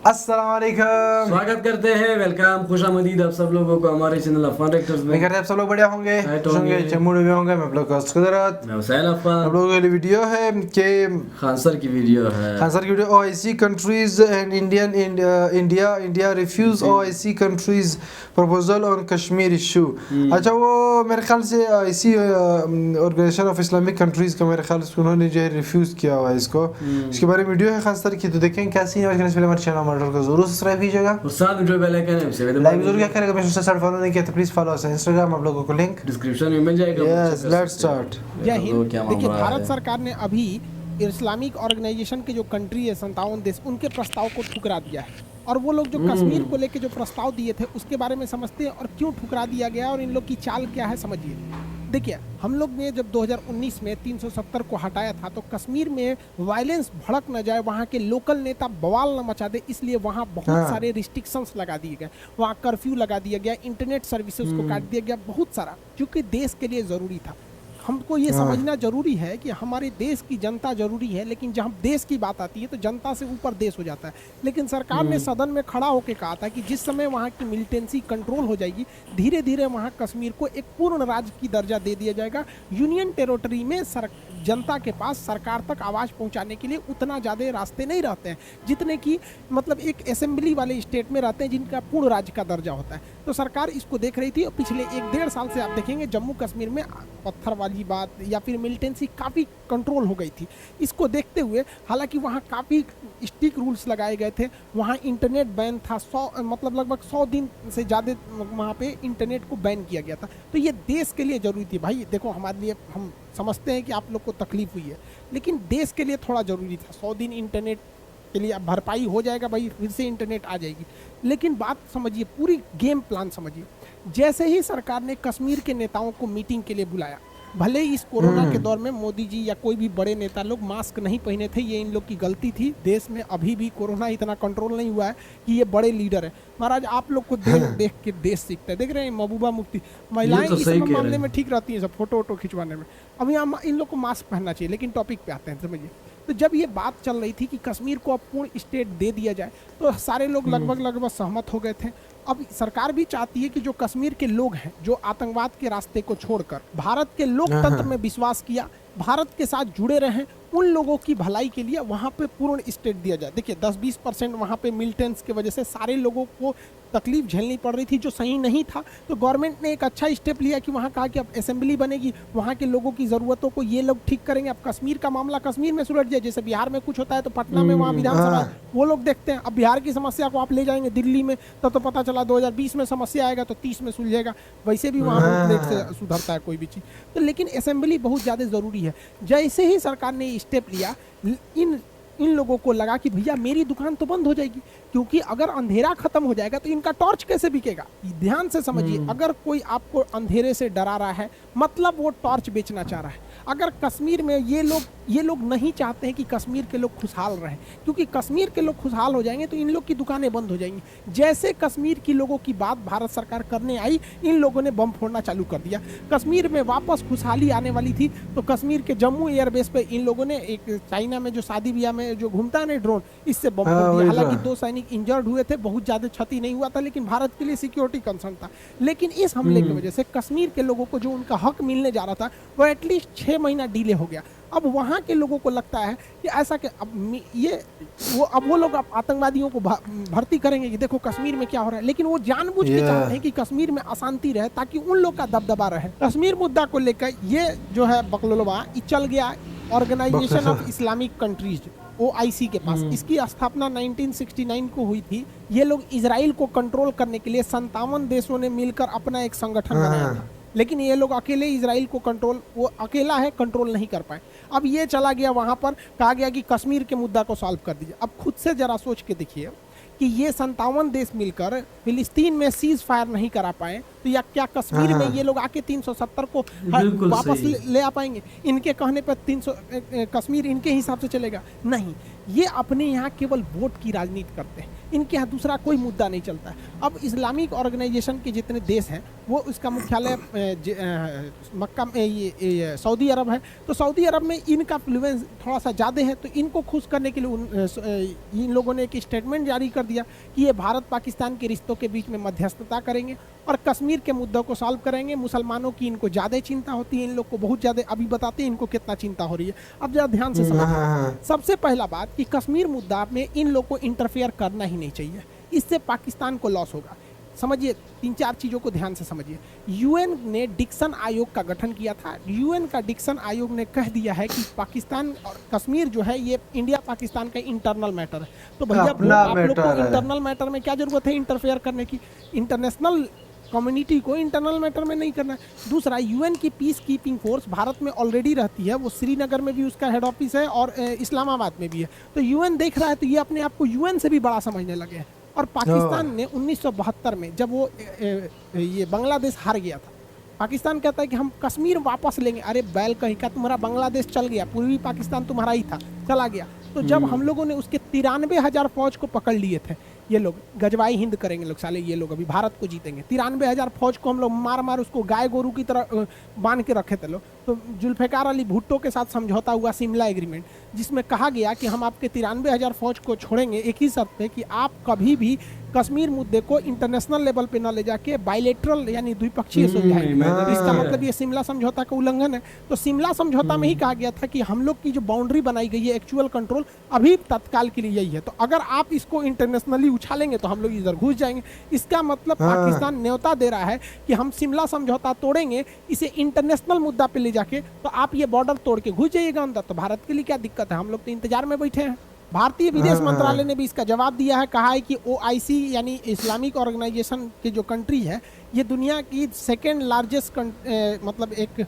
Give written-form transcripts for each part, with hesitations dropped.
अस्सलाम वालेकुम। स्वागत करते हैं, वेलकम, खुशामदीद आप सब लोगों को हमारे चैनल अफान रेक्टर्स में। मैं कहते हैं आप सब लोग बढ़िया होंगे, खुश होंगे, चमूड़े में होंगे। मैं आप लोग का कुदरत, मैं हुसैन अफान। आप लोगों के लिए वीडियो है कि खान सर की वीडियो है। खान सर की video OIC countries and India refuse OIC countries proposal on Kashmir issue. अच्छा, वो मेरे ख्याल से OIC organisation of Islamic countries का मेरे ख्याल से उन्होंने जो है रिफ्यूज किया हुआ है इसको। इसके बारे में वीडियो है खान सर की, तो देखें कैसी है। इसके पहले हमारे चैनल मॉडल को जरूर सब्सक्राइब कीजिएगा और साथ में जो बेल आइकन है उसे भी लाइक जरूर क्या करेगा। मैं उससे फॉलो नहीं किया तो प्लीज फॉलो अस इंस्टाग्राम, आप लोगों को लिंक डिस्क्रिप्शन में मिल जाएगा। Yes, let's start. जय हिंद। देखिए, भारत सरकार ने अभी इस्लामिक ऑर्गेनाइजेशन के जो कंट्री है 57 देश, उनके प्रस्ताव को ठुकरा दिया है। और वो लोग जो कश्मीर को लेके जो प्रस्ताव दिए थे उसके बारे में समझते हैं और क्यों ठुकरा दिया गया और इन लोग की चाल क्या है समझिए। देखिए, हम लोग ने जब 2019 में 370 को हटाया था तो कश्मीर में वायलेंस भड़क न जाए, वहाँ के लोकल नेता बवाल न मचा दे, इसलिए वहाँ बहुत सारे रिस्ट्रिक्शंस लगा दिए गए। वहाँ कर्फ्यू लगा दिया गया, इंटरनेट सर्विसेज को काट दिया गया, बहुत सारा, क्योंकि देश के लिए ज़रूरी था। हमको ये समझना जरूरी है कि हमारे देश की जनता जरूरी है, लेकिन जब देश की बात आती है तो जनता से ऊपर देश हो जाता है। लेकिन सरकार ने सदन में खड़ा होकर कहा था कि जिस समय वहाँ की मिलिटेंसी कंट्रोल हो जाएगी, धीरे धीरे वहाँ कश्मीर को एक पूर्ण राज्य की दर्जा दे दिया जाएगा। यूनियन टेरिटरी में जनता के पास सरकार तक आवाज़ पहुँचाने के लिए उतना ज़्यादा रास्ते नहीं रहते हैं जितने की मतलब एक असेंबली वाले स्टेट में रहते हैं जिनका पूर्ण राज्य का दर्जा होता है। तो सरकार इसको देख रही थी और पिछले 1-1.5 साल से आप देखेंगे जम्मू कश्मीर में पत्थर वाली बात या फिर मिलिटेंसी काफ़ी कंट्रोल हो गई थी। इसको देखते हुए हालांकि वहाँ काफ़ी स्ट्रिक्ट रूल्स लगाए गए थे, वहाँ इंटरनेट बैन था, लगभग 100 दिन से ज़्यादा वहाँ पे इंटरनेट को बैन किया गया था। तो ये देश के लिए ज़रूरी थी। भाई देखो, हमारे लिए हम समझते हैं कि आप लोग को तकलीफ हुई है, लेकिन देश के लिए थोड़ा ज़रूरी था। 100 दिन इंटरनेट के लिए भरपाई हो जाएगा, भाई फिर से इंटरनेट आ जाएगी। लेकिन बात समझिए, पूरी गेम प्लान समझिए। जैसे ही सरकार ने कश्मीर के नेताओं को मीटिंग के लिए बुलाया, भले ही इस कोरोना के दौर में मोदी जी या कोई भी बड़े नेता लोग मास्क नहीं पहने थे, ये इन लोग की गलती थी। देश में अभी भी कोरोना इतना कंट्रोल नहीं हुआ है कि ये बड़े लीडर है। महाराज, आप लोग को देख के देश सीखता है। देख रहे हैं महबूबा मुफ्ती, महिलाएं इस मामले में ठीक रहती हैं, सब फोटो वोटो खिंचवाने में। अब यहाँ इन लोग को मास्क पहनना चाहिए। लेकिन टॉपिक पे आते हैं, समझिए। तो जब ये बात चल रही थी कि कश्मीर को अब पूर्ण स्टेट दे दिया जाए, तो सारे लोग लगभग सहमत हो गए थे। अब सरकार भी चाहती है कि जो कश्मीर के लोग हैं, जो आतंकवाद के रास्ते को छोड़कर भारत के लोकतंत्र में विश्वास किया, भारत के साथ जुड़े रहें, उन लोगों की भलाई के लिए वहाँ पे पूर्ण स्टेट दिया जाए। देखिए, 10-20% वहाँ पे मिलिटेंट्स की वजह से सारे लोगों को तकलीफ झेलनी पड़ रही थी, जो सही नहीं था। तो गवर्नमेंट ने एक अच्छा स्टेप लिया कि वहाँ कहा कि अब असेंबली बनेगी, वहाँ के लोगों की ज़रूरतों को ये लोग ठीक करेंगे। अब कश्मीर का मामला कश्मीर में सुलझ जाए। जैसे बिहार में कुछ होता है तो पटना में वहाँ विधानसभा वो लोग देखते हैं। अब बिहार की समस्या को आप ले जाएंगे दिल्ली में, तब तो पता चला 2020 में समस्या आएगा तो 30 में सुलझेगा। वैसे भी वहाँ लेट से सुधरता है कोई भी चीज़। तो लेकिन असेंबली बहुत ज़्यादा ज़रूरी है। जैसे ही सरकार ने स्टेप लिया, इन लोगों को लगा कि भैया मेरी दुकान तो बंद हो जाएगी, क्योंकि अगर अंधेरा खत्म हो जाएगा तो इनका टॉर्च कैसे बिकेगा। ध्यान से समझिए, अगर कोई आपको अंधेरे से डरा रहा है, मतलब वो टॉर्च बेचना चाह रहा है। अगर कश्मीर में ये लोग नहीं चाहते हैं कि कश्मीर के लोग खुशहाल रहें, क्योंकि कश्मीर के लोग खुशहाल हो जाएंगे तो इन लोग की दुकानें बंद हो जाएंगी। जैसे कश्मीर की लोगों की बात भारत सरकार करने आई, इन लोगों ने बम फोड़ना चालू कर दिया। कश्मीर में वापस खुशहाली आने वाली थी तो कश्मीर के जम्मू एयरबेस पे इन लोगों ने एक चाइना में जो शादी ब्याह में जो घूमता है ना ड्रोन, इससे बम फोड़ दिया। हालांकि 2 सैनिक इंजर्ड हुए थे, बहुत ज़्यादा क्षति नहीं हुआ था, लेकिन भारत के लिए सिक्योरिटी कंसर्न था। लेकिन इस हमले की वजह से कश्मीर के लोगों को जो उनका हक मिलने जा रहा था वो एटलीस्ट 6 महीना डिले हो गया। अब वहाँ के लोगों को लगता है कि ऐसा कि अब वो लोग आतंकवादियों को भर्ती करेंगे कि देखो कश्मीर में क्या हो रहा है। लेकिन वो जानबूझ के चाहते हैं कि कश्मीर में अशांति रहे ताकि उन लोग का दबदबा रहे। कश्मीर मुद्दा को लेकर ये जो है बकलोलवा चल गया organisation of Islamic countries OIC के पास। इसकी स्थापना 1969 को हुई थी। ये लोग इजराइल को कंट्रोल करने के लिए 57 देशों ने मिलकर अपना एक संगठन बनाया था, लेकिन ये लोग अकेले इजराइल को वो अकेला है, कंट्रोल नहीं कर पाए। अब ये चला गया वहाँ पर, कहा गया कि कश्मीर के मुद्दा को सॉल्व कर दीजिए। अब खुद से जरा सोच के देखिए कि ये 57 देश मिलकर फिलिस्तीन में सीज फायर नहीं करा पाए तो या क्या कश्मीर में ये लोग आके 370 को बिल्कुल वापस सही। ले आ पाएंगे? इनके कहने पर 300 कश्मीर इनके हिसाब से चलेगा? नहीं, ये अपने यहाँ केवल वोट की राजनीति करते हैं, इनके यहाँ दूसरा कोई मुद्दा नहीं चलता है। अब इस्लामिक ऑर्गेनाइजेशन के जितने देश हैं वो उसका मुख्यालय मक्का में ये सऊदी अरब है, तो सऊदी अरब में इनका इन्फ्लुएंस थोड़ा सा ज़्यादा है, तो इनको खुश करने के लिए इन लोगों ने एक स्टेटमेंट जारी कर दिया कि ये भारत पाकिस्तान के रिश्तों के बीच में मध्यस्थता करेंगे और कश्मीर के मुद्दों को सॉल्व करेंगे। मुसलमानों की इनको ज़्यादा चिंता होती है, इन लोग को बहुत ज़्यादा, अभी बताते हैं इनको कितना चिंता हो रही है। अब जरा ध्यान से समझिए। सबसे पहला बात कि कश्मीर मुद्दा में इन लोग को इंटरफेयर करना ही नहीं चाहिए, इससे पाकिस्तान को लॉस होगा। समझिए, 3-4 चीज़ों को ध्यान से समझिए। यूएन ने डिक्सन आयोग का गठन किया था। यूएन का डिक्सन आयोग ने कह दिया है कि पाकिस्तान और कश्मीर जो है ये इंडिया पाकिस्तान का इंटरनल मैटर है। तो भैया आप लोग को इंटरनल मैटर में क्या जरूरत है इंटरफेयर करने की? इंटरनेशनल कम्युनिटी को इंटरनल मैटर में नहीं करना है। दूसरा, यूएन की पीस कीपिंग फोर्स भारत में ऑलरेडी रहती है, वो श्रीनगर में भी उसका हेड ऑफिस है और इस्लामाबाद में भी है। तो यूएन देख रहा है तो ये अपने आप को यूएन से भी बड़ा समझने लगे हैं। और पाकिस्तान ने 1972 में जब वो ये बांग्लादेश हार गया था, पाकिस्तान कहता है कि हम कश्मीर वापस लेंगे। अरे बैल कहीं का, तुम्हारा बांग्लादेश चल गया, पूर्वी पाकिस्तान तुम्हारा ही था, चला गया। तो जब हम लोगों ने उसके 93,000 फौज को पकड़ लिए थे, ये लोग गजवाई हिंद करेंगे लोग साले, ये लोग अभी भारत को जीतेंगे। 93,000 फौज को हम लोग मार मार उसको गाय गोरू की तरह बांध के रखे थे लोग। तो जुल्फिकार अली भुट्टो के साथ समझौता हुआ शिमला एग्रीमेंट, जिसमें कहा गया कि हम आपके 93,000 फौज को छोड़ेंगे एक ही शर्त पे कि आप कभी भी कश्मीर मुद्दे को इंटरनेशनल लेवल पे न ले जाके बायलेटरल यानी द्विपक्षीय सुलझाएंगे। इसका मतलब ये शिमला समझौता का उल्लंघन है। तो शिमला समझौता में ही कहा गया था कि हम लोग की जो बाउंड्री बनाई गई है एक्चुअल कंट्रोल अभी तत्काल के लिए यही है, तो अगर आप इसको इंटरनेशनली उछालेंगे तो हम लोग इधर घुस जाएंगे। इसका मतलब पाकिस्तान न्योता दे रहा है कि हम शिमला समझौता तोड़ेंगे, इसे इंटरनेशनल मुद्दा पे ले जाके तो आप ये बॉर्डर तोड़ के घुस जाइएगा अंदर। तो भारत के लिए क्या दिक्कत है? हम लोग तो इंतजार में बैठे हैं। भारतीय विदेश मंत्रालय ने भी इसका जवाब दिया है, कहा है कि OIC यानी इस्लामिक ऑर्गेनाइजेशन के जो कंट्री है ये दुनिया की सेकेंड लार्जेस्ट मतलब एक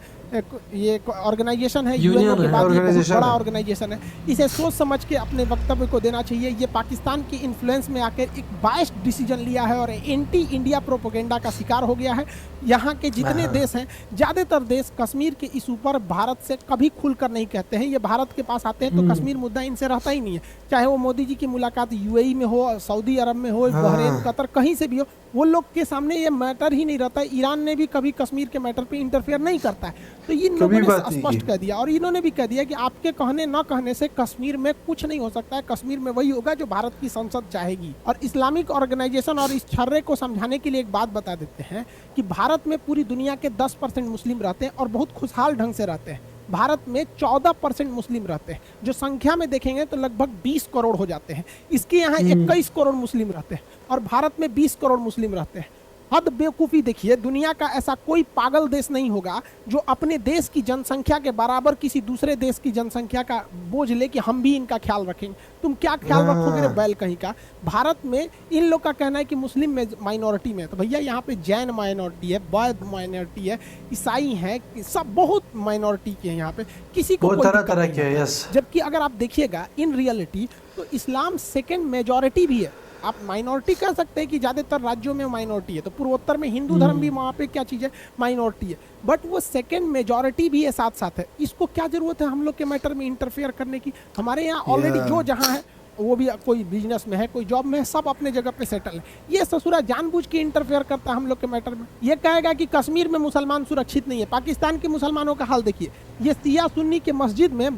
ये ऑर्गेनाइजेशन है, यूएन के बाद ये बहुत बड़ा ऑर्गेनाइजेशन है। इसे सोच समझ के अपने वक्तव्य को देना चाहिए। ये पाकिस्तान की इन्फ्लुएंस में आकर एक बायस्ड डिसीजन लिया है और एंटी इंडिया प्रोपेगेंडा का शिकार हो गया है। यहाँ के जितने देश हैं, ज़्यादातर देश कश्मीर के इस ऊपर भारत से कभी खुलकर नहीं कहते हैं। ये भारत के पास आते हैं तो कश्मीर मुद्दा इनसे रहता ही नहीं है। चाहे वो मोदी जी की मुलाकात UAE में हो, सऊदी अरब में हो, बहरीन, कतर, कहीं से भी हो, वो लोग के सामने ये मैटर ही नहीं रहता है। ईरान ने भी कभी कश्मीर के मैटर पे इंटरफेयर नहीं करता है। तो इन लोगों ने स्पष्ट कह दिया और इन्होंने भी कह दिया कि आपके कहने न कहने से कश्मीर में कुछ नहीं हो सकता है। कश्मीर में वही होगा जो भारत की संसद चाहेगी। और इस्लामिक ऑर्गेनाइजेशन और इस छर्रे को समझाने के लिए एक बात बता देते हैं कि भारत में पूरी दुनिया के 10% मुस्लिम रहते हैं और बहुत खुशहाल ढंग से रहते हैं। भारत में 14% मुस्लिम रहते हैं, जो संख्या में देखेंगे तो लगभग 20 करोड़ हो जाते हैं। इसके यहाँ 21 करोड़ मुस्लिम रहते हैं और भारत में 20 करोड़ मुस्लिम रहते हैं। हद बेवकूफ़ी देखिए, दुनिया का ऐसा कोई पागल देश नहीं होगा जो अपने देश की जनसंख्या के बराबर किसी दूसरे देश की जनसंख्या का बोझ ले कि हम भी इनका ख्याल रखेंगे। तुम क्या ख्याल रखोगे रे बैल कहीं का? भारत में इन लोग का कहना है कि मुस्लिम में माइनॉरिटी में, तो भैया यहाँ पे जैन माइनॉरिटी है, बौद्ध माइनॉरिटी है, ईसाई है, सब बहुत माइनॉरिटी के हैं यहाँ पे, किसी को कोई दिक्कत नहीं है। जबकि अगर आप देखिएगा इन रियलिटी तो इस्लाम सेकेंड मेजॉरिटी भी है। आप माइनॉरिटी कह सकते हैं कि ज़्यादातर राज्यों में माइनॉरिटी है, तो पूर्वोत्तर में हिंदू धर्म भी वहाँ पे क्या चीज़ है, माइनॉरिटी है, बट वो सेकंड मेजॉरिटी भी है साथ साथ है। इसको क्या ज़रूरत है हम लोग के मैटर में इंटरफेयर करने की? हमारे यहाँ ऑलरेडी जो जहाँ है वो भी, कोई बिजनेस में है, कोई जॉब में है, सब अपने जगह पे सेटल है। ये ससुरा जानबूझ के इंटरफेयर करता है हम लोग के मैटर में। ये कहेगा कि कश्मीर में मुसलमान सुरक्षित नहीं है। पाकिस्तान के मुसलमानों का हाल देखिए, ये शिया सुन्नी के मस्जिद में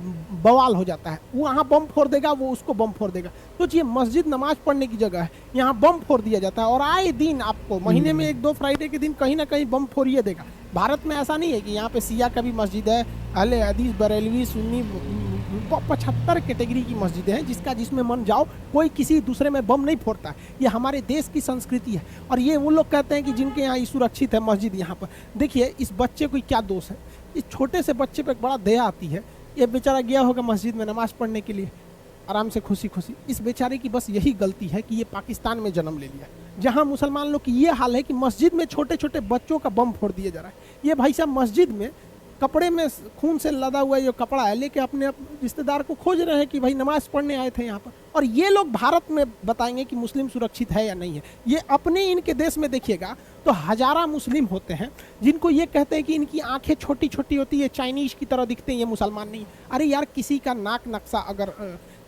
बवाल हो जाता है, वहाँ बम फोड़ देगा, वो उसको बम फोड़ देगा। तो ये मस्जिद नमाज पढ़ने की जगह है, यहाँ बम फोड़ दिया जाता है और आए दिन आपको महीने में 1-2 फ्राइडे के दिन कहीं ना कहीं बम फोड़िए देगा। भारत में ऐसा नहीं है कि यहाँ पे शिया का भी मस्जिद है, अहले हदीस, बरेलवी, सुन्नी, 75 कैटेगरी की मस्जिदें हैं जिसमें मन जाओ, कोई किसी दूसरे में बम नहीं फोड़ता है। ये हमारे देश की संस्कृति है। और ये वो लोग कहते हैं कि जिनके यहाँ सुरक्षित है मस्जिद, यहाँ पर देखिए इस बच्चे को क्या दोष है? इस छोटे से बच्चे पे बड़ा दया आती है। ये बेचारा गया होगा मस्जिद में नमाज पढ़ने के लिए आराम से खुशी खुशी। इस बेचारे की बस यही गलती है कि ये पाकिस्तान में जन्म ले लिया, जहाँ मुसलमान लोग की ये हाल है कि मस्जिद में छोटे छोटे बच्चों का बम फोड़ दिया जा रहा है। ये भाई साहब मस्जिद में कपड़े में खून से लदा हुआ जो कपड़ा है लेके अपने रिश्तेदार को खोज रहे हैं कि भाई नमाज पढ़ने आए थे यहाँ पर, और ये लोग भारत में बताएंगे कि मुस्लिम सुरक्षित है या नहीं है। ये अपने इनके देश में देखिएगा तो हजारा मुस्लिम होते हैं जिनको ये कहते हैं कि इनकी आंखें छोटी छोटी होती है, चाइनीज की तरह दिखते हैं, ये मुसलमान नहीं। अरे यार, किसी का नाक नक्शा अगर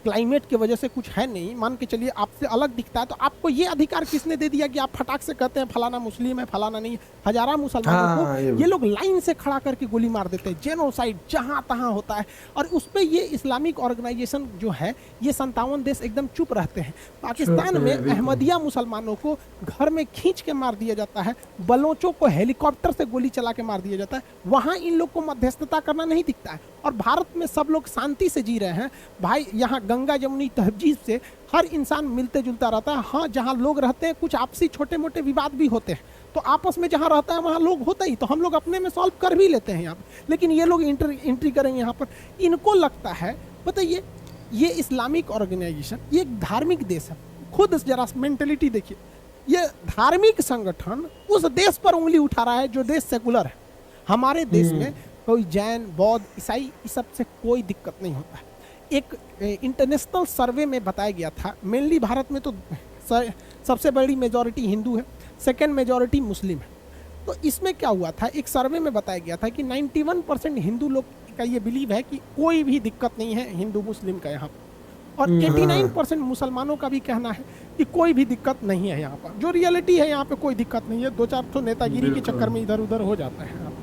क्लाइमेट की वजह से कुछ है नहीं, मान के चलिए आपसे अलग दिखता है, तो आपको ये अधिकार किसने दे दिया कि आप फटाक से कहते हैं फलाना मुस्लिम है फलाना नहीं। हजारा मुसलमानों को ये लोग लाइन से खड़ा करके गोली मार देते हैं, जेनोसाइड जहां तहां होता है। और उस पर ये इस्लामिक ऑर्गेनाइजेशन जो है, ये 57 देश एकदम चुप रहते हैं। पाकिस्तान में अहमदिया मुसलमानों को घर में खींच के मार दिया जाता है, बलोचों को हेलीकॉप्टर से गोली चला के मार दिया जाता है, वहां इन लोग को मध्यस्थता करना नहीं दिखता है। और भारत में सब लोग शांति से जी रहे हैं भाई, यहाँ गंगा जमुनी तहजीब से हर इंसान मिलते जुलता रहता है। हाँ, जहाँ लोग रहते हैं कुछ आपसी छोटे मोटे विवाद भी होते हैं, तो आपस में जहाँ रहता है वहाँ लोग होता ही, तो हम लोग अपने में सॉल्व कर भी लेते हैं यहाँ पर। लेकिन ये लोग एंट्री करेंगे यहाँ पर, इनको लगता है, बताइए, ये इस्लामिक ऑर्गेनाइजेशन, ये एक धार्मिक देश है। खुद जरा मेंटेलिटी देखिए, ये धार्मिक संगठन उस देश पर उंगली उठा रहा है जो देश सेकुलर है। हमारे देश में कोई जैन, बौद्ध, ईसाई, इस सब से कोई दिक्कत नहीं होता है। एक इंटरनेशनल सर्वे में बताया गया था, मेनली भारत में तो सबसे बड़ी मेजॉरिटी हिंदू है, सेकेंड मेजॉरिटी मुस्लिम है। तो इसमें क्या हुआ था, एक सर्वे में बताया गया था कि 91% हिंदू लोग का ये बिलीव है कि कोई भी दिक्कत नहीं है हिंदू मुस्लिम का यहाँ पर, और 89% मुसलमानों का भी कहना है कि कोई भी दिक्कत नहीं है यहाँ पर। जो रियलिटी है यहाँ पे कोई दिक्कत नहीं है, 2-4 तो नेतागिरी के चक्कर में इधर उधर हो जाता है।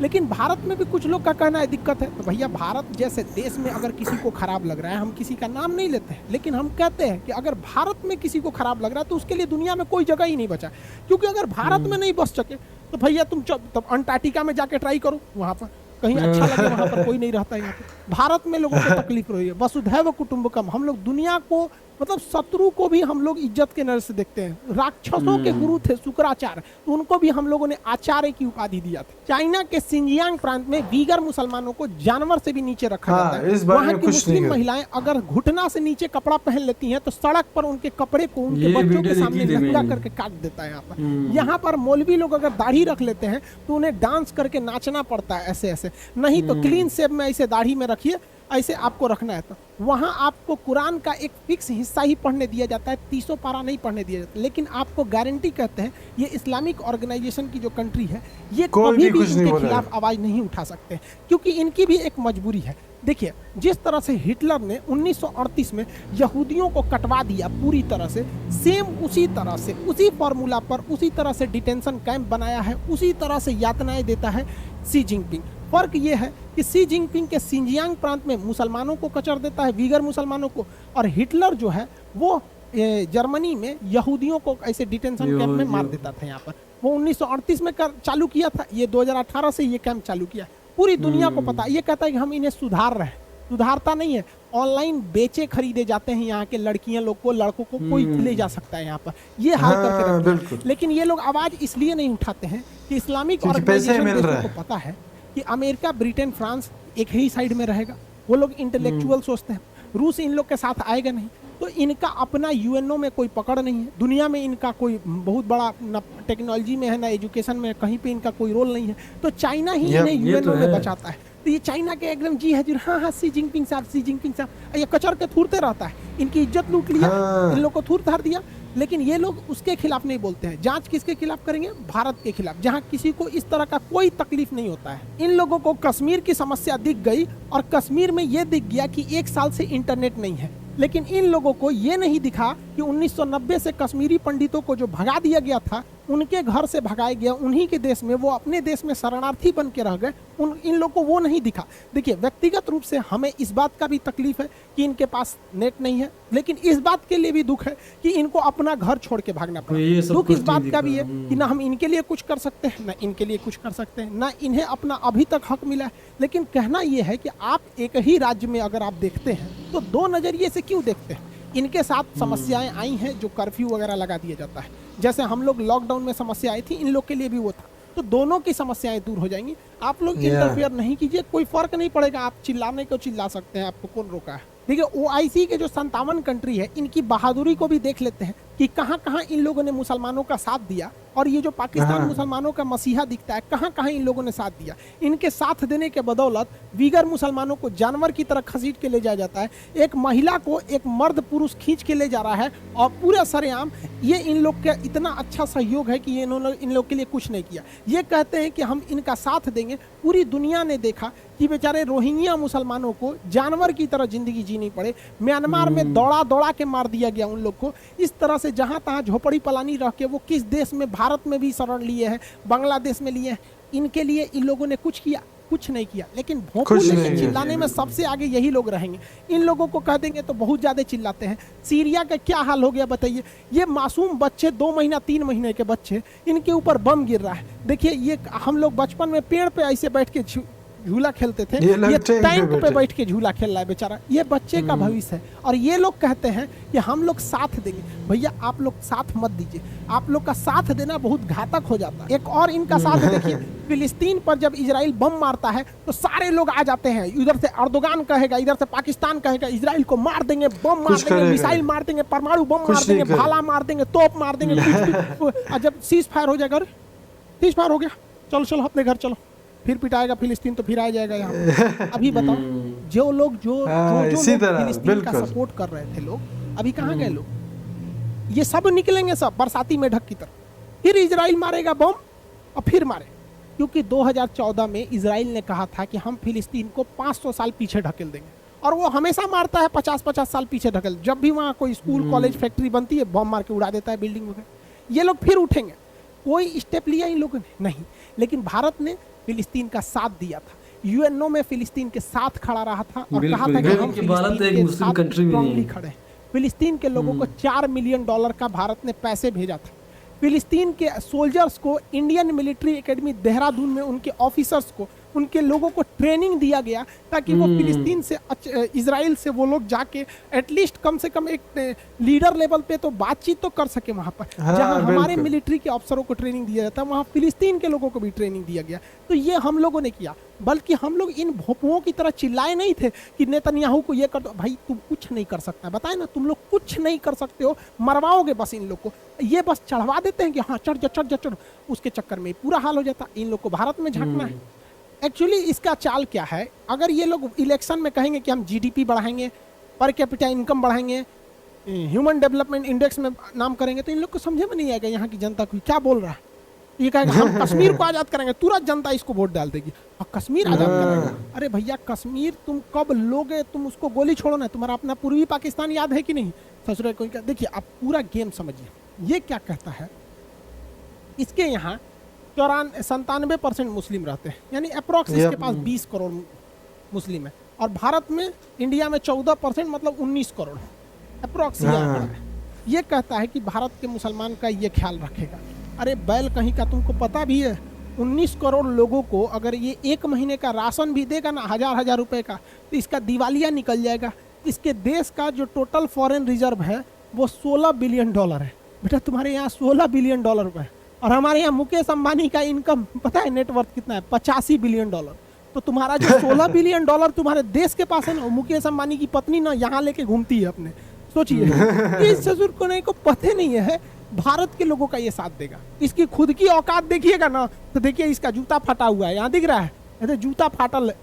लेकिन भारत में भी कुछ लोग का कहना है दिक्कत है। तो भैया, भारत जैसे देश में अगर किसी को खराब लग रहा है, हम किसी का नाम नहीं लेते हैं, लेकिन हम कहते हैं कि अगर भारत में किसी को खराब लग रहा है तो उसके लिए दुनिया में कोई जगह ही नहीं बचा। क्योंकि अगर भारत में नहीं बस सके तो भैया तुम तब अंटार्कटिका में जाके ट्राई करो, वहां पर कहीं अच्छा लगे, वहां पर कोई नहीं रहता। यहाँ पे भारत में लोगों को तकलीफ रही है। वसुधैव कुटुंबकम, हम लोग दुनिया को, मतलब शत्रु को भी हम लोग इज्जत के नजर से देखते हैं। राक्षसों के गुरु थे शुक्राचार्य, तो उनको भी हम लोगों ने आचार्य की उपाधि दिया था। चाइना के सिंजियांग प्रांत में वीगर मुसलमानों को जानवर से भी नीचे रखा जाता है। वहाँ की मुस्लिम महिलाएं अगर घुटना से नीचे कपड़ा पहन लेती हैं तो सड़क पर उनके कपड़े को उनके बच्चों के सामने नंगा करके काट देता है। यहाँ पर मौलवी लोग अगर दाढ़ी रख लेते हैं तो उन्हें डांस करके नाचना पड़ता है ऐसे ऐसे, नहीं तो क्लीन शेव में ऐसे दाढ़ी में रखिए, ऐसे आपको रखना है। तो वहाँ आपको कुरान का एक फिक्स हिस्सा ही पढ़ने दिया जाता है, 300 पारा नहीं पढ़ने दिया जाता। लेकिन आपको गारंटी कहते हैं ये इस्लामिक ऑर्गेनाइजेशन की जो कंट्री है, ये कभी भी इनके खिलाफ आवाज नहीं उठा सकते, क्योंकि इनकी भी एक मजबूरी है। देखिए, जिस तरह से हिटलर ने 1938 में यहूदियों को कटवा दिया पूरी तरह से, सेम उसी तरह से, उसी फॉर्मूला पर, उसी तरह से डिटेंशन कैंप बनाया है, उसी तरह से यातनाएं देता है शी जिनपिंग। फर्क ये है कि शी जिनपिंग के सिंजियांग प्रांत में मुसलमानों को कचर देता है, वीगर मुसलमानों को, और हिटलर जो है वो जर्मनी में यहूदियों को ऐसे डिटेंशन कैंप में मार देता था। यहाँ पर वो 1938 में चालू किया था, ये 2018 से ये कैंप चालू किया। पूरी दुनिया को पता, ये कहता है कि हम इन्हें सुधार रहे हैं, सुधारता नहीं है। ऑनलाइन बेचे खरीदे जाते हैं यहाँ के लड़कियां लोग को, लड़कों को कोई ले जा सकता है यहाँ पर, ये हाल करके रखते हैं। लेकिन ये लोग आवाज इसलिए नहीं उठाते हैं कि इस्लामिक ऑर्गेनाइजेशन को पता है कि अमेरिका, ब्रिटेन, फ्रांस एक ही साइड में रहेगा। वो लोग इंटेलेक्चुअल सोचते हैं, रूस इन लोग के साथ आएगा नहीं, तो इनका अपना यूएनओ में कोई पकड़ नहीं है, दुनिया में इनका कोई बहुत बड़ा न टेक्नोलॉजी में है ना एजुकेशन में, कहीं पे इनका कोई रोल नहीं है। तो चाइना ही इन्हें यूएनओ में बचाता है। तो ये चाइना के एकदम जी हजूर, हाँ हाँ शी जिनपिंग साहब, शी जिनपिंग साहब, ये कचर के थूरते रहता है, इनकी इज्जत लूट लिया, इन लोग को थूर थार दिया। लेकिन ये लोग उसके खिलाफ नहीं बोलते हैं। जांच किसके खिलाफ करेंगे? भारत के खिलाफ, जहां किसी को इस तरह का कोई तकलीफ नहीं होता है। इन लोगों को कश्मीर की समस्या दिख गई और कश्मीर में ये दिख गया कि 1 साल से इंटरनेट नहीं है, लेकिन इन लोगों को ये नहीं दिखा कि 1990 से कश्मीरी पंडितों को जो भगा दिया गया था, उनके घर से भगाया गया, उन्हीं के देश में, वो अपने देश में शरणार्थी बन के रह गए, इन लोगों को वो नहीं दिखा। देखिए, व्यक्तिगत रूप से हमें इस बात का भी तकलीफ है कि इनके पास नेट नहीं है, लेकिन इस बात के लिए भी दुख है कि इनको अपना घर छोड़ के भागना पड़ा। दुख इस बात का भी है कि ना हम इनके लिए कुछ कर सकते हैं, ना इनके लिए कुछ कर सकते हैं, ना इन्हें अपना अभी तक हक मिला है। लेकिन कहना यह है कि आप एक ही राज्य में अगर आप देखते हैं तो 2 नजरिए से क्यों देखते हैं? इनके साथ समस्याएं आई हैं, जो कर्फ्यू वगैरह लगा दिया जाता है, जैसे हम लोग लॉकडाउन में समस्या आई थी, इन लोग के लिए भी वो था। तो दोनों की समस्याएं दूर हो जाएंगी। आप लोग इंटरफेयर नहीं कीजिए, कोई फर्क नहीं पड़ेगा। आप चिल्लाने को चिल्ला सकते हैं, आपको कौन रोका है? देखिए, OIC के जो 57 कंट्री है, इनकी बहादुरी को भी देख लेते हैं। कि कहाँ कहाँ इन लोगों ने मुसलमानों का साथ दिया, और ये जो पाकिस्तान मुसलमानों का मसीहा दिखता है, कहाँ कहाँ इन लोगों ने साथ दिया। इनके साथ देने के बदौलत दीगर मुसलमानों को जानवर की तरह खसीट के ले जाया जाता है, एक महिला को एक मर्द पुरुष खींच के ले जा रहा है, और पूरा सरेआम ये इन लोग का इतना अच्छा सहयोग है कि ये इन्होंने इन लोग के लिए कुछ नहीं किया। ये कहते हैं कि हम इनका साथ देंगे। पूरी दुनिया ने देखा कि बेचारे रोहिंग्या मुसलमानों को जानवर की तरह जिंदगी जीनी पड़े। म्यांमार में दौड़ा दौड़ा के मार दिया गया उन लोग को। इस तरह से जहां तहां झोपड़ी पलानी रह के वो किस देश में, भारत में भी शरण लिए हैं, बांग्लादेश में लिए हैं। इनके लिए इन लोगों ने कुछ किया? कुछ नहीं किया। लेकिन भोंपू लेके चिल्लाने में सबसे आगे यही लोग रहेंगे। इन लोगों को कह देंगे तो बहुत ज्यादा चिल्लाते हैं। सीरिया का क्या हाल हो गया बताइए। ये मासूम बच्चे, 2 महीना 3 महीने के बच्चे, इनके ऊपर बम गिर रहा है। देखिए, ये हम लोग बचपन में पेड़ पे ऐसे बैठ के झूला खेलते थे, ये टैंक पे बैठ के झूला खेल रहा है बेचारा। ये बच्चे का भविष्य है। और ये लोग कहते हैं कि हम लोग साथ देंगे। भैया, आप लोग साथ मत दीजिए। आप लोग का साथ देना बहुत घातक हो जाता है। एक और इनका साथ देखिए, फिलिस्तीन पर जब इजराइल बम मारता है तो सारे लोग आ जाते हैं। इधर से अर्दोगान कहेगा, इधर से पाकिस्तान कहेगा इजराइल को मार देंगे, बम मार देंगे, मिसाइल मार देंगे, परमाणु बम मार देंगे, भाला मार देंगे, तोप मार देंगे। जब सीज फायर हो जाएगा, सीज फायर हो गया, चलो चलो अपने घर चलो, फिर पिटाएगा फिलिस्तीन तो फिर आ जाएगा यहाँ। अभी बताओ, जो लोग जो फिलिस्तीन का सपोर्ट कर रहे थे लोग, अभी कहाँ गए लोग? ये सब निकलेंगे, सब बरसाती मेढक की तरह। फिर इजराइल मारेगा बम और फिर मारे, क्योंकि 2014 में इजराइल ने कहा था कि हम फिलिस्तीन को 500 साल पीछे ढकेल देंगे, और वो हमेशा मारता है 50-50 साल पीछे ढकेल। जब भी वहाँ कोई स्कूल कॉलेज फैक्ट्री बनती है, बम मार के उड़ा देता है बिल्डिंग वगैरह। ये लोग फिर उठेंगे। कोई स्टेप लिया इन लोगों ने? नहीं। लेकिन भारत ने फिलिस्तीन का साथ दिया था, यूएनओ में फिलिस्तीन के साथ खड़ा रहा था और कहा था कि हम फिलिस्तीन के साथ स्ट्रांगली खड़े हैं। फिलिस्तीन के लोगों को $4 मिलियन का भारत ने पैसे भेजा था। फिलिस्तीन के सोल्जर्स को इंडियन मिलिट्री एकेडमी देहरादून में उनके ऑफिसर्स को, उनके लोगों को ट्रेनिंग दिया गया ताकि वो फिलिस्तीन से, इजराइल से वो लोग जाके एटलीस्ट कम से कम एक लीडर लेवल पे तो बातचीत तो कर सके वहाँ पर। जहाँ हमारे मिलिट्री के अफसरों को ट्रेनिंग दिया जाता है, वहाँ फिलिस्तीन के लोगों को भी ट्रेनिंग दिया गया। तो ये हम लोगों ने किया, बल्कि हम लोग इन भोंपुओं की तरह चिल्लाए नहीं थे कि नेतन्याहू को ये कर दो। भाई, तुम कुछ नहीं कर सकता, बताए ना, तुम लोग कुछ नहीं कर सकते हो, मरवाओगे बस इन लोग को। ये बस चढ़वा देते हैं कि हाँ चढ़ जा चढ़ जा चढ़, उसके चक्कर में पूरा हाल हो जाता। इन लोग को भारत में झांकना है। एक्चुअली इसका चाल क्या है, अगर ये लोग इलेक्शन में कहेंगे कि हम जीडीपी बढ़ाएंगे, पर कैपिटा इनकम बढ़ाएंगे, ह्यूमन डेवलपमेंट इंडेक्स में नाम करेंगे, तो इन लोग को समझे में नहीं आएगा यहाँ की जनता को क्या बोल रहा है। ये कहेगा हम कश्मीर को आजाद करेंगे, तुरंत जनता इसको वोट डाल देगी और कश्मीर आजाद करेगा। अरे भैया, कश्मीर तुम कब लोगे? तुम उसको गोली छोड़ो ना। तुम्हारा अपना पूर्वी पाकिस्तान याद है कि नहीं? ससुरे कोई क्या। देखिए, आप पूरा गेम समझिए। ये क्या कहता है, इसके यहाँ 97% मुस्लिम रहते हैं, यानी अप्रोक्स इसके पास 20 करोड़ मुस्लिम है, और भारत में, इंडिया में 14%, मतलब 19 करोड़ अप्रोक्स ये आंकड़ा है। ये कहता है कि भारत के मुसलमान का ये ख्याल रखेगा। अरे बैल कहीं का, तुमको पता भी है 19 करोड़ लोगों को अगर ये 1 महीने का राशन भी देगा ना, 1000 रुपए का, तो इसका दिवालिया निकल जाएगा। इसके देश का जो टोटल फॉरेन रिजर्व है वो $16 बिलियन है। बेटा, तुम्हारे यहाँ $16 बिलियन है, और हमारे यहाँ मुकेश अंबानी का इनकम पता है नेटवर्थ कितना है? $85 बिलियन। तो तुम्हारा जो $16 बिलियन तुम्हारे देश के पास है ना, मुकेश अंबानी की पत्नी ना यहाँ लेके घूमती है अपने। सोचिए, इस ससुर को नहीं को पता नहीं है भारत के लोगों का ये साथ देगा। इसकी खुद की औकात देखिएगा ना, तो देखिए इसका जूता फटा हुआ है, यहाँ दिख रहा है, जूता फाटल है।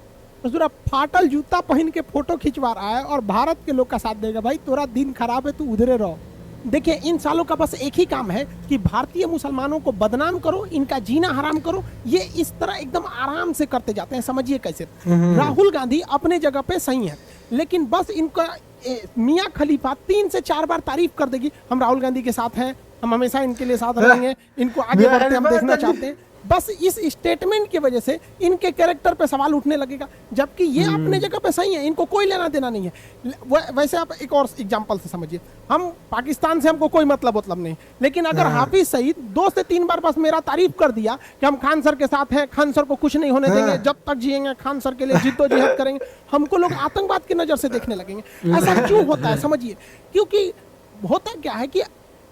ससुरा फाटल जूता पहन के फोटो खिंचवा रहा है और भारत के लोग का साथ देगा। भाई, तोरा दिन खराब है, तू उधरे रहो। देखिए, इन सालों का बस एक ही काम है कि भारतीय मुसलमानों को बदनाम करो, इनका जीना हराम करो। ये इस तरह एकदम आराम से करते जाते हैं। समझिए कैसे। राहुल गांधी अपने जगह पे सही है, लेकिन बस इनका मियां खलीफा 3 से 4 बार तारीफ कर देगी, हम राहुल गांधी के साथ हैं, हम हमेशा इनके लिए साथ रहेंगे, इनको आगे बढ़ते हम देखना चाहते हैं। बस इस स्टेटमेंट की वजह से इनके कैरेक्टर पे सवाल उठने लगेगा, जबकि ये अपने जगह पे सही है, इनको कोई लेना देना नहीं है। वैसे आप एक और एग्जांपल से समझिए, हम पाकिस्तान से हमको कोई मतलब नहीं, लेकिन अगर हाफिज सईद 2 से 3 बार बस मेरा तारीफ कर दिया कि हम खान सर के साथ हैं, खान सर को कुछ नहीं होने देंगे, जब तक जिएंगे खान सर के लिए जिद्दोजहद करेंगे, हमको लोग आतंकवाद की नजर से देखने लगेंगे। ऐसा क्यों होता है समझिए, क्योंकि होता क्या है कि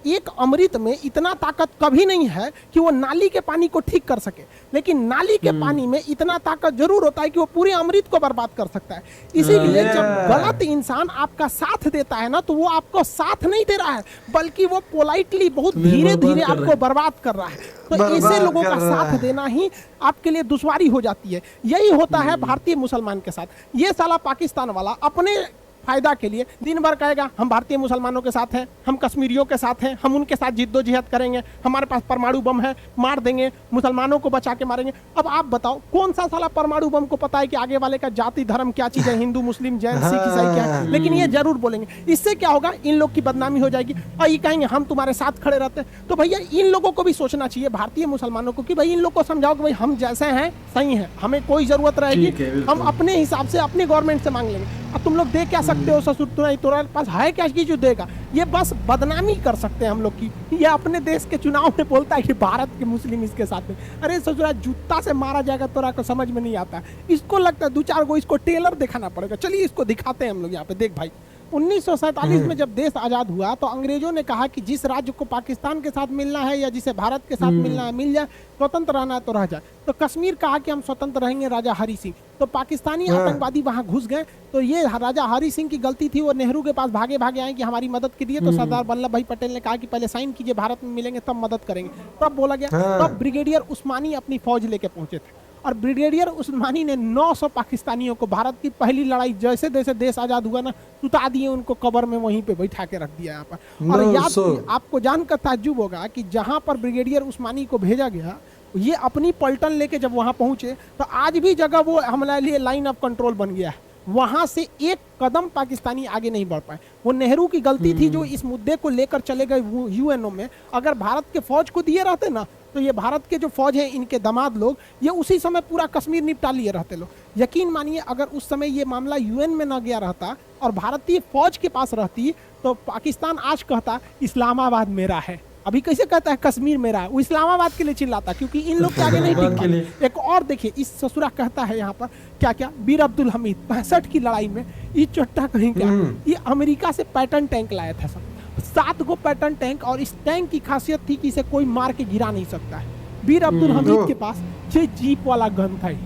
एक अमृत में इतना ताकत कभी नहीं है कि वो नाली के पानी को ठीक कर सके, लेकिन नाली के पानी में इतना ताकत जरूर होता है कि वो पूरे अमृत को बर्बाद कर सकता है। इसीलिए जब गलत इंसान आपका साथ देता है ना, तो वो आपको साथ नहीं दे रहा है, बल्कि वो पोलाइटली बहुत धीरे धीरे आपको बर्बाद कर रहा है। तो ऐसे लोगों का साथ देना ही आपके लिए दुश्वारी हो जाती है। यही होता है भारतीय मुसलमान के साथ। ये साला पाकिस्तान वाला अपने फायदा के लिए दिन भर कहेगा हम भारतीय मुसलमानों के साथ हैं, हम कश्मीरियों के साथ हैं, हम उनके साथ जिद्दोजहद करेंगे, हमारे पास परमाणु बम है, मार देंगे, मुसलमानों को बचा के मारेंगे। अब आप बताओ कौन सा साला परमाणु बम को पता है कि आगे वाले का जाति धर्म क्या चीज है, हिंदू मुस्लिम जैन सिख ईसाई क्या है, लेकिन ये जरूर बोलेंगे। इससे क्या होगा, इन लोग की बदनामी हो जाएगी और ये कहेंगे हम तुम्हारे साथ खड़े रहते हैं। तो भैया इन लोगों को भी सोचना चाहिए, भारतीय मुसलमानों को, कि भाई इन लोग को समझाओ कि भाई हम जैसे हैं सही है, हमें कोई जरूरत रहेगी हम अपने हिसाब से अपने गवर्नमेंट से मांग लेंगे। अब तुम लोग दे क्या सकते हो ससुर, तुम्हारे पास है क्या कि जो देगा? ये बस बदनामी कर सकते हैं हम लोग की। ये अपने देश के चुनाव में बोलता है कि भारत के मुस्लिम इसके साथ में, अरे ससुरा जूता से मारा जाएगा, तोरा को समझ में नहीं आता। इसको लगता है 2-4 गो इसको टेलर दिखाना पड़ेगा। चलिए इसको दिखाते हैं हम लोग यहाँ पे। देख भाई 1947 में जब देश आजाद हुआ तो अंग्रेजों ने कहा कि जिस राज्य को पाकिस्तान के साथ मिलना है या जिसे भारत के साथ मिलना है मिल जाए, स्वतंत्र रहना है तो रह जाए। तो कश्मीर कहा कि हम स्वतंत्र रहेंगे, राजा हरि सिंह। तो पाकिस्तानी आतंकवादी वहां घुस गए। तो ये राजा हरि सिंह की गलती थी, वो नेहरू के पास भागे भागे आए कि हमारी मदद के लिए। तो सरदार वल्लभ भाई पटेल ने कहा कि पहले साइन कीजिए, भारत में मिलेंगे तब मदद करेंगे। तब बोला गया। तब ब्रिगेडियर उस्मानी अपनी फौज लेके पहुंचे थे और ब्रिगेडियर उस्मानी ने 900 पाकिस्तानियों को भारत की पहली लड़ाई जैसे जैसे देश आजाद हुआ ना, सुता दिए उनको, कब्र में वहीं पे बैठा के रख दिया यहाँ पर। और याद आपको जानकर ताज्जुब होगा कि जहां पर ब्रिगेडियर उस्मानी को भेजा गया, ये अपनी पलटन लेके जब वहां पहुंचे तो आज भी जगह वो हमारे लिए लाइन ऑफ कंट्रोल बन गया है। वहां से एक कदम पाकिस्तानी आगे नहीं बढ़ पाए। वो नेहरू की गलती थी जो इस मुद्दे को लेकर चले गए यूएनओ में। अगर भारत के फौज को दिए रहते ना, तो ये भारत के जो फौज है, इनके दामाद लोग, ये उसी समय पूरा कश्मीर निपटा लिए रहते लोग। यकीन मानिए अगर उस समय ये मामला यूएन में न गया रहता और भारतीय फौज के पास रहती, तो पाकिस्तान आज कहता इस्लामाबाद मेरा है। अभी कैसे कहता है कश्मीर मेरा है? वो इस्लामाबाद के लिए चिल्लाता, क्योंकि इन लोग के आगे नहीं टिक पाते। एक और देखिए, इस ससुरा कहता है यहाँ पर क्या क्या, बीर अब्दुल हमीद 65 की लड़ाई में ये चट्टा कहीं क्या, ये अमेरिका से पैटर्न टैंक लाया था सब, 7 गो पैटर्न टैंक। और इस टैंक की खासियत थी कि इसे कोई मार के गिरा नहीं सकता है। बीर अब्दुल हमीद के पास ये जीप वाला गन था,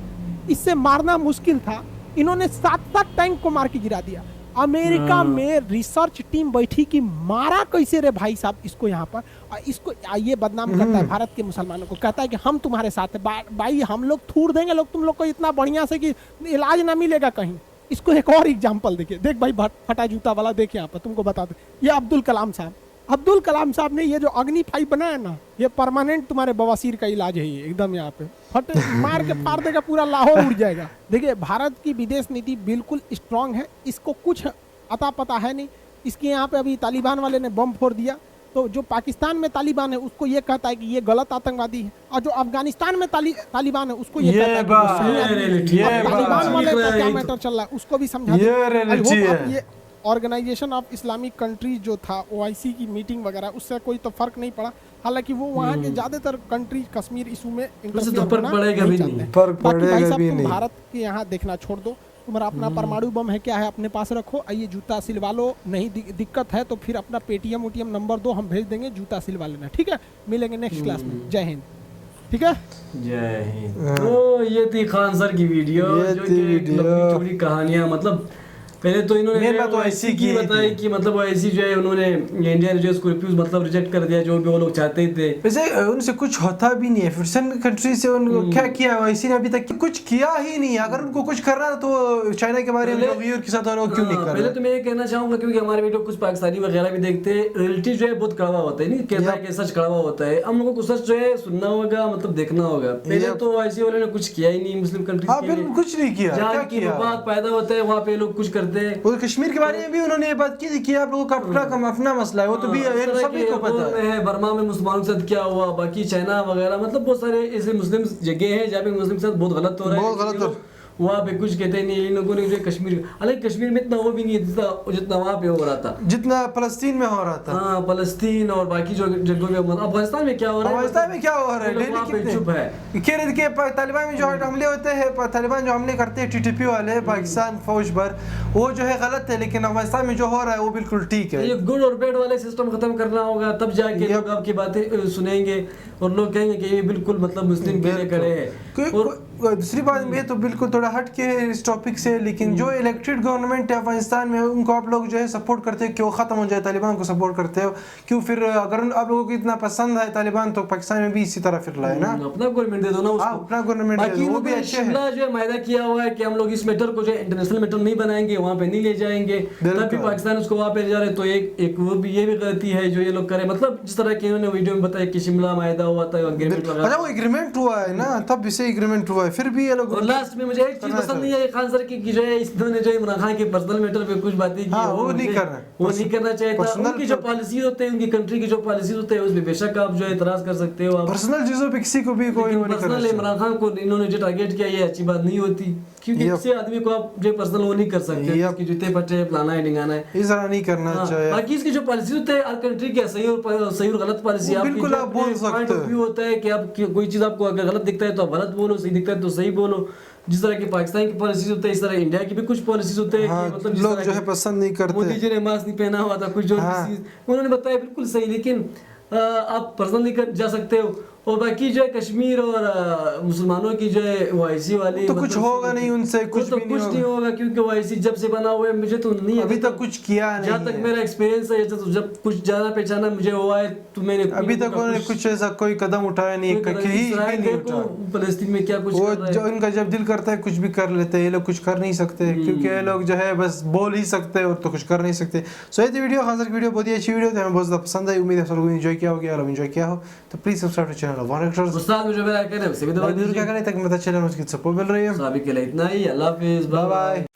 इससे मारना मुश्किल था। इन्होंने 7 टैंक को मार के गिरा दिया। अमेरिका में रिसर्च टीम बैठी कि मारा कैसे रे भाई साहब इसको यहाँ पर। और इसको ये बदनाम करता है भारत के मुसलमानों को, कहता है कि हम तुम्हारे साथ है। भाई हम लोग थूर देंगे लोग तुम लोग को इतना बढ़िया से कि इलाज ना मिलेगा कहीं। इसको एक और एग्जाम्पल देखिए, देख भाई फटा जूता वाला, देख यहाँ पर तुमको बता दे, ये अब्दुल कलाम साहब। अब्दुल कलाम साहब ने ये जो अग्नि 5 बनाया ना, ये परमानेंट तुम्हारे बवासीर का इलाज है। ये एकदम यहाँ पे फटे मार के फाड़ देगा, पूरा लाहौर उड़ जाएगा। देखिए भारत की विदेश नीति बिल्कुल स्ट्रांग है, इसको कुछ अता पता है नहीं। इसके यहाँ पे अभी तालिबान वाले ने बम फोड़ दिया, तो जो पाकिस्तान में तालिबान है उसको ये कहता है कि ये गलत आतंकवादी है, और जो अफगानिस्तान में तालिबान है उसको ये कहता है कि तालिबान वाले का क्या मैटर चल रहा है उसको भी समझा। ये ऑर्गेनाइजेशन ऑफ इस्लामिक कंट्रीज जो था, OIC की मीटिंग वगैरह, उससे कोई तो फर्क नहीं पड़ा। हालांकि वो वहाँ के ज्यादातर कंट्रीज कश्मीर इशू में इंटरफेयर करना नहीं चाहते। बाकी भाई साहब तुम भारत के यहाँ देखना छोड़ दो, तुम्हारा अपना परमाणु बम है क्या है अपने पास रखो, ये जूता सिलवा लो। नहीं दिक्कत है तो फिर अपना पेटीएम उटीएम नंबर दो, हम भेज देंगे, जूता सिलवा लेना। ठीक है, मिलेंगे नेक्स्ट क्लास में। जय हिंद। ठीक है, जय हिंद। तो ये थी खान सर की वीडियो, जो कि लंबी चौड़ी कहानियां, मतलब पहले तो इन्होंने OIC की बताई कि मतलब OIC जो है उन्होंने इंडियन जो इसको रिफ्यूज मतलब रिजेक्ट कर दिया, जो भी वो लोग चाहते थे। वैसे उनसे कुछ होता भी नहीं है, फिर कंट्री से उनको क्या किया OIC ने? अभी तक कुछ किया ही नहीं। अगर उनको कुछ करना है तो चाइना के बारे में के साथ क्यों नहीं कर रहे? पहले तो मैं ये कहना चाहूंगा, क्योंकि हमारे वीडियो कुछ पाकिस्तानी वगैरह भी देखते हैं, रियलिटी जो है बहुत कड़वा होता है, नहीं कहता है कि सच कड़वा होता है। हम लोगों को सच जो है सुनना होगा, मतलब देखना होगा। पहले तो OIC वालों ने कुछ किया ही नहीं मुस्लिम कंट्रीज के लिए, कुछ नहीं किया। जहाँ की विवाद पैदा होता है वहाँ पे लोग कुछ करते हैं। कश्मीर के बारे में भी उन्होंने ये बात की थी कि आप लोगों का अपना मसला है, वो तो भी सभी को पता है। बर्मा में मुसलमानों के साथ क्या हुआ, बाकी चाइना वगैरह, मतलब बहुत सारे ऐसे मुस्लिम जगह है जहाँ पे मुस्लिम के साथ बहुत गलत हो रहा है। वहाँ पे कुछ कहते नहीं, इन लोगों ने जो कश्मीर, हालांकि कश्मीर में इतना वो भी नहीं है जितना वहाँ पे हो रहा था, जितना फलस्तीन में हो रहा था। हाँ फलस्तीन और बाकी जो जगहों में। अफगानिस्तान में क्या हो रहा है, अफगानिस्तान में क्या हो रहा है, वहाँ पे चुप है। कह रहे थे कि तालिबान में जो हमले होते हैं, तालिबान जो हमले करते हैं टीटीपी वाले पाकिस्तान फौज पर, वो जो है गलत है, लेकिन अफगानिस्तान में जो हो रहा है वो बिल्कुल ठीक है। ये गुड और बैड वाले सिस्टम खत्म करना होगा, तब जाके लोग आपकी बातें सुनेंगे और लोग कहेंगे कि ये बिल्कुल मतलब मुस्लिम के लिए खड़े हैं। और दूसरी बात ये तो बिल्कुल थोड़ा हट के है इस टॉपिक से, लेकिन जो इलेक्टेड गवर्नमेंट है अफगानिस्तान में, उनको आप लोग जो है सपोर्ट करते हो, क्यों खत्म हो जाए, तालिबान को सपोर्ट करते हो क्यों? फिर अगर आप लोगों को इतना पसंद है तालिबान, तो पाकिस्तान में भी इसी तरह फिर लाए ना, अपना गवर्नमेंट दे दो ना उसको, अपना गवर्नमेंट बाकी वो भी अच्छे है। शिमला जो है मायदा किया हुआ है कि हम लोग इस मैटर को जो है इंटरनेशनल मैटर नहीं बनाएंगे, वहाँ पे नहीं ले जाएंगे, तब भी पाकिस्तान उसको वहाँ पे ले जा रहे, तो एक वो भी ये भी गलती है जो ये लोग करें। मतलब जिस तरह के इन्होंने वीडियो में बताया कि शिमला मायदा हुआ था, एग्रीमेंट लगा, अच्छा वो एग्रीमेंट हुआ है ना, तब इसे एग्रीमेंट हुआ है, फिर भी ये लोग। लास्ट में मुझे एक चीज पसंद नहीं है खान सर की कि जो है इन्होंने जो इमरान खान के पर्सनल मैटर पे कुछ बातें की, वो नहीं करना, वो नहीं करना चाहिए था। उनकी जो पॉलिसी होते हैं, उनकी कंट्री की जो पॉलिसी होते हैं, उसमें बेशक आप जो है इतराज कर सकते हो, पर्सनल चीजों पे किसी को भी कोई वो नहीं करना चाहिए। इमरान खान को इन्होंने जो टारगेट किया, ये अच्छी बात नहीं होती, क्योंकि किसी आदमी को आप जो पर्सनल वो नहीं कर सकते, इसकी जूते पट्टे फलाना है ढिंगाना है, इस तरह नहीं करना चाहिए। बाकी इसकी जो पॉलिसी होते हैं हर कंट्री की सही और गलत पॉलिसी बिल्कुल आप बोल सकते हो, होता है कि आप कोई चीज आपको अगर गलत दिखता है तो आप गलत बोलो, सही दिखता है तो सही बोलो। जिस तरह की पाकिस्तान की पॉलिसीज होते हैं, इस तरह इंडिया की भी कुछ पॉलिसीज होते हैं, मतलब लोग जो है पसंद नहीं करते। मोदी जी ने मास्क नहीं पहना हुआ था, कुछ जो उन्होंने बताया बिल्कुल सही, लेकिन आप पर्सनली जा सकते हो। और बाकी जो है कश्मीर और मुसलमानों की जो है ओआईसी वाली, तो कुछ होगा नहीं उनसे, कुछ भी नहीं होगा, क्योंकि ओआईसी जब से बना हुआ है, मुझे तो नहीं अभी तक कुछ किया नहीं, जहाँ तक मेरा एक्सपीरियंस है, जब कुछ जाना पहचाना मुझे हुआ है, तो मैंने अभी तक उन्होंने कुछ ऐसा कोई कदम उठाया नहीं, फलस्तीन में क्या कुछ वो जो इनका जब दिल करता है कुछ भी कर लेते हैं ये लोग, कुछ कर नहीं सकते, क्योंकि ये लोग जो है बस बोल ही सकते हैं और तो कुछ कर नहीं सकते। सो ये वीडियो खान सर की वीडियो बहुत ही अच्छी वीडियो थी, हमें बहुत ज़्यादा पसंद आई, उम्मीद है सब लोग एंजॉय किया होगा, और एंजॉय किया हो तो please subscribe to channel one actors. मुझे मेरा कहना है, क्या करें तक मतलब चैनल उसकी सपोर्ट मिल रही है। अभी के लिए इतना ही, अल्लाह हाफिज़, बाय बाय।